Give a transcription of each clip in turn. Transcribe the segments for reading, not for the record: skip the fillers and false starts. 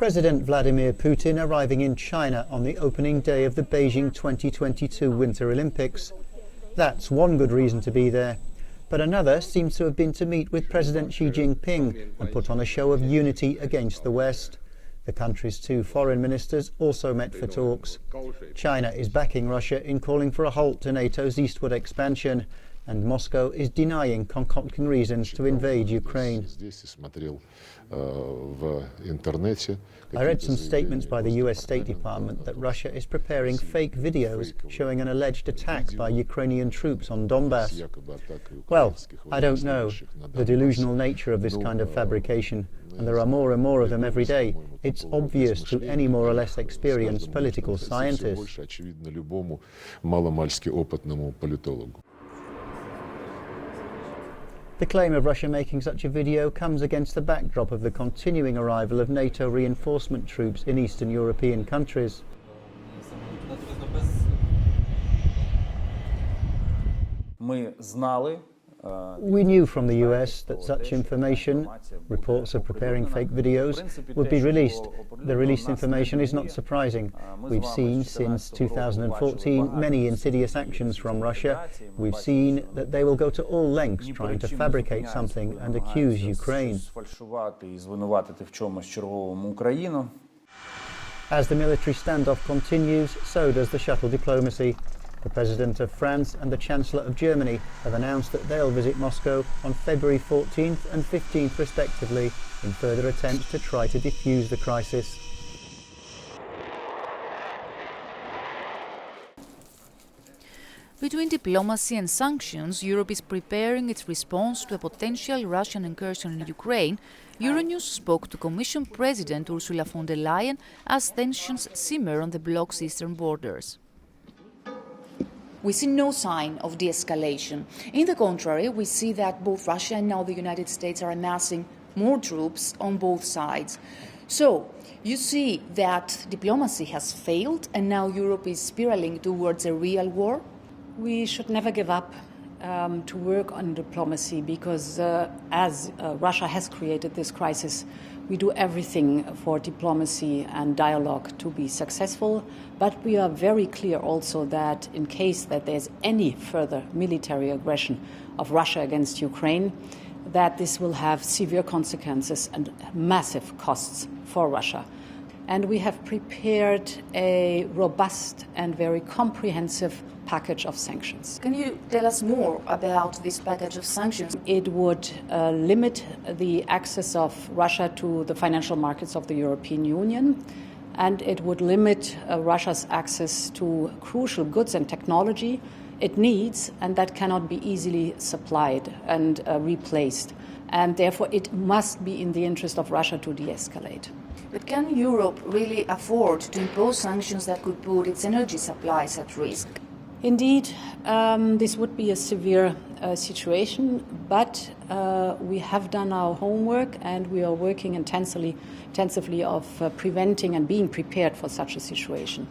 President Vladimir Putin arriving in China on the opening day of the Beijing 2022 Winter Olympics. That's one good reason to be there. But another seems to have been to meet with President Xi Jinping and put on a show of unity against the West. The country's two foreign ministers also met for talks. China is backing Russia in calling for a halt to NATO's eastward expansion, and Moscow is denying concocting reasons to invade Ukraine. I read some statements by the US State Department that Russia is preparing fake videos showing an alleged attack by Ukrainian troops on Donbass. Well, I don't know the delusional nature of this kind of fabrication, and there are more and more of them every day. It's obvious to any more or less experienced political scientist. The claim of Russia making such a video comes against the backdrop of the continuing arrival of NATO reinforcement troops in Eastern European countries. We knew from the US that such information, reports of preparing fake videos, would be released. The released information is not surprising. We've seen since 2014 many insidious actions from Russia. We've seen that they will go to all lengths trying to fabricate something and accuse Ukraine. As the military standoff continues, so does the shuttle diplomacy. The President of France and the Chancellor of Germany have announced that they'll visit Moscow on February 14th and 15th respectively in further attempts to try to defuse the crisis. Between diplomacy and sanctions, Europe is preparing its response to a potential Russian incursion in Ukraine. Euronews spoke to Commission President Ursula von der Leyen as tensions simmer on the bloc's eastern borders. We see no sign of de-escalation. In the contrary, we see that both Russia and now the United States are amassing more troops on both sides. So, you see that diplomacy has failed and now Europe is spiraling towards a real war? We should never give up to work on diplomacy because as Russia has created this crisis, we do everything for diplomacy and dialogue to be successful, but we are very clear also that in case that there's any further military aggression of Russia against Ukraine, that this will have severe consequences and massive costs for Russia. And we have prepared a robust and very comprehensive package of sanctions. Can you tell us more about this package of sanctions? It would limit the access of Russia to the financial markets of the European Union, and it would limit Russia's access to crucial goods and technology it needs, and that cannot be easily supplied and replaced. And therefore, it must be in the interest of Russia to de-escalate. But can Europe really afford to impose sanctions that could put its energy supplies at risk? Indeed, this would be a severe situation, but we have done our homework and we are working intensively of preventing and being prepared for such a situation.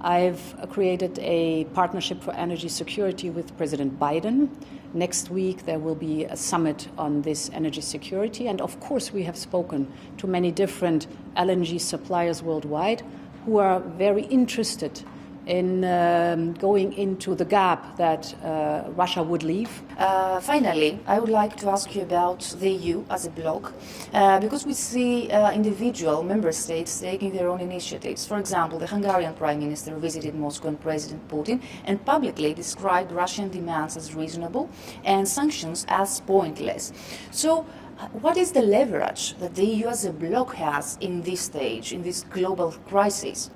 I've created a partnership for energy security with President Biden. Next week there will be a summit on this energy security, and of course we have spoken to many different LNG suppliers worldwide who are very interested in going into the gap that Russia would leave. Finally, I would like to ask you about the EU as a bloc, because we see individual member states taking their own initiatives. For example, the Hungarian Prime Minister visited Moscow and President Putin and publicly described Russian demands as reasonable and sanctions as pointless. So, what is the leverage that the EU as a bloc has in this stage, in this global crisis?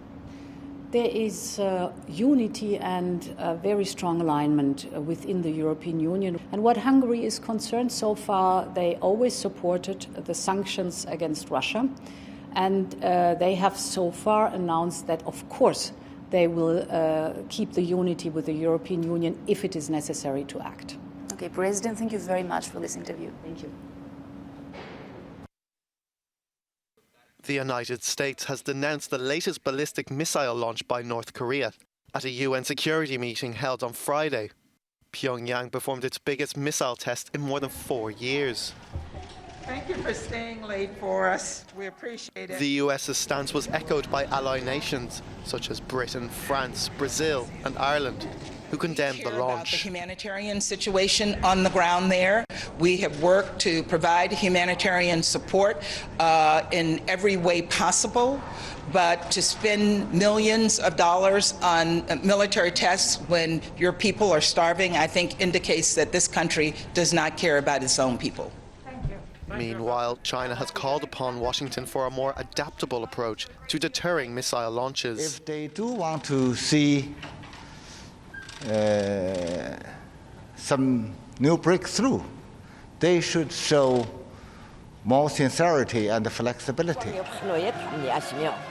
There is unity and very strong alignment within the European Union. And what Hungary is concerned so far, they always supported the sanctions against Russia. And they have so far announced that, of course, they will keep the unity with the European Union if it is necessary to act. Okay, President, thank you very much for this interview. Thank you. The United States has denounced the latest ballistic missile launch by North Korea at a UN security meeting held on Friday. Pyongyang performed its biggest missile test in more than 4 years. Thank you for staying late for us. We appreciate it. The US's stance was echoed by ally nations such as Britain, France, Brazil and Ireland, who condemned the launch. The humanitarian situation on the ground there. We have worked to provide humanitarian support in every way possible, but to spend millions of dollars on military tests when your people are starving, I think indicates that this country does not care about its own people. Meanwhile, China has called upon Washington for a more adaptable approach to deterring missile launches. If they do want to see some new breakthrough, they should show more sincerity and flexibility.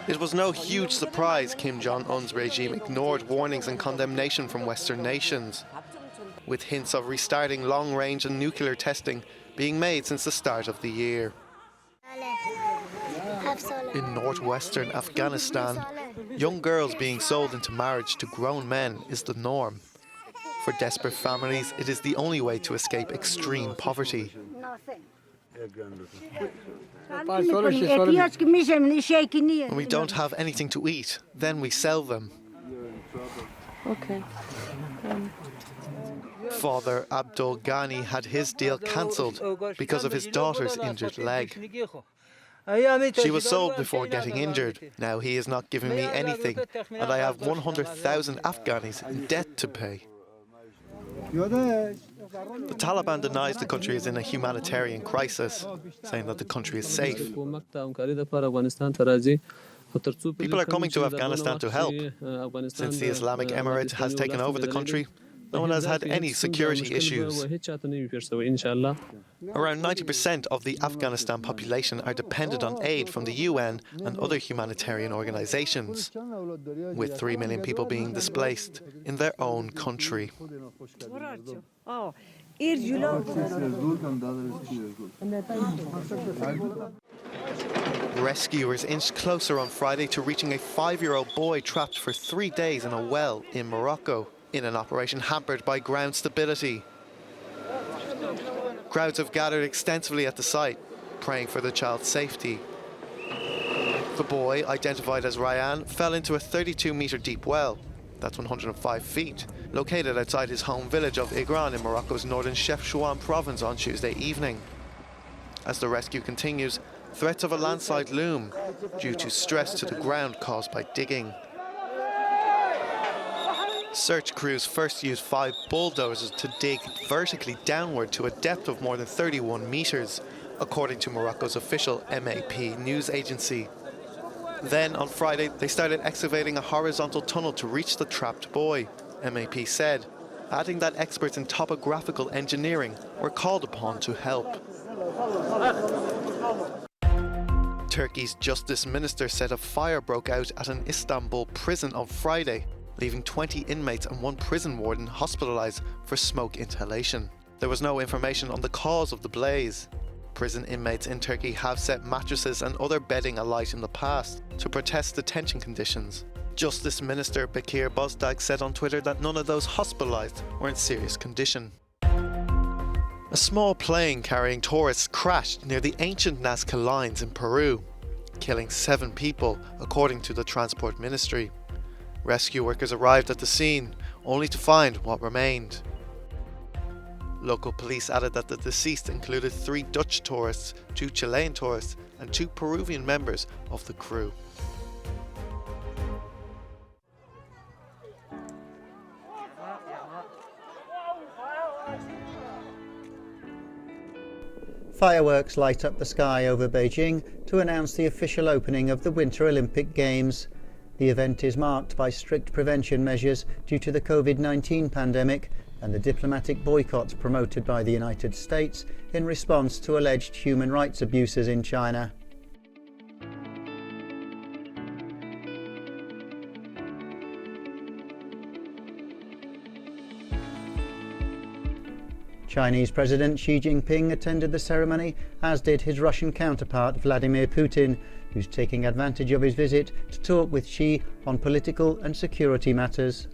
It was no huge surprise Kim Jong-un's regime ignored warnings and condemnation from Western nations, with hints of restarting long-range and nuclear testing being made since the start of the year. In northwestern Afghanistan, young girls being sold into marriage to grown men is the norm. For desperate families, it is the only way to escape extreme poverty. When we don't have anything to eat, then we sell them. Okay. Father Abdul Ghani had his deal cancelled because of his daughter's injured leg. She was sold before getting injured. Now he is not giving me anything, and I have 100,000 Afghanis in debt to pay. The Taliban denies the country is in a humanitarian crisis, saying that the country is safe. People are coming to Afghanistan to help. Since the Islamic Emirate has taken over the country, no one has had any security issues. Around 90% of the Afghanistan population are dependent on aid from the UN and other humanitarian organisations, with 3 million people being displaced in their own country. Rescuers inched closer on Friday to reaching a 5-year-old boy trapped for 3 days in a well in Morocco, in an operation hampered by ground stability. Crowds have gathered extensively at the site, praying for the child's safety. The boy, identified as Ryan, fell into a 32-metre deep well, that's 105 feet, located outside his home village of Igran in Morocco's northern Chefchaouen province on Tuesday evening. As the rescue continues, threats of a landslide loom due to stress to the ground caused by digging. Search crews first used 5 bulldozers to dig vertically downward to a depth of more than 31 metres, according to Morocco's official MAP news agency. Then, on Friday, they started excavating a horizontal tunnel to reach the trapped boy, MAP said, adding that experts in topographical engineering were called upon to help. Turkey's Justice Minister said a fire broke out at an Istanbul prison on Friday, leaving 20 inmates and 1 prison warden hospitalised for smoke inhalation. There was no information on the cause of the blaze. Prison inmates in Turkey have set mattresses and other bedding alight in the past to protest detention conditions. Justice Minister Bekir Bozdağ said on Twitter that none of those hospitalised were in serious condition. A small plane carrying tourists crashed near the ancient Nazca lines in Peru, killing 7 people, according to the Transport Ministry. Rescue workers arrived at the scene, only to find what remained. Local police added that the deceased included 3 Dutch tourists, 2 Chilean tourists, and 2 Peruvian members of the crew. Fireworks light up the sky over Beijing to announce the official opening of the Winter Olympic Games. The event is marked by strict prevention measures due to the COVID-19 pandemic and the diplomatic boycott promoted by the United States in response to alleged human rights abuses in China. Chinese President Xi Jinping attended the ceremony, as did his Russian counterpart Vladimir Putin, who's taking advantage of his visit to talk with Xi on political and security matters.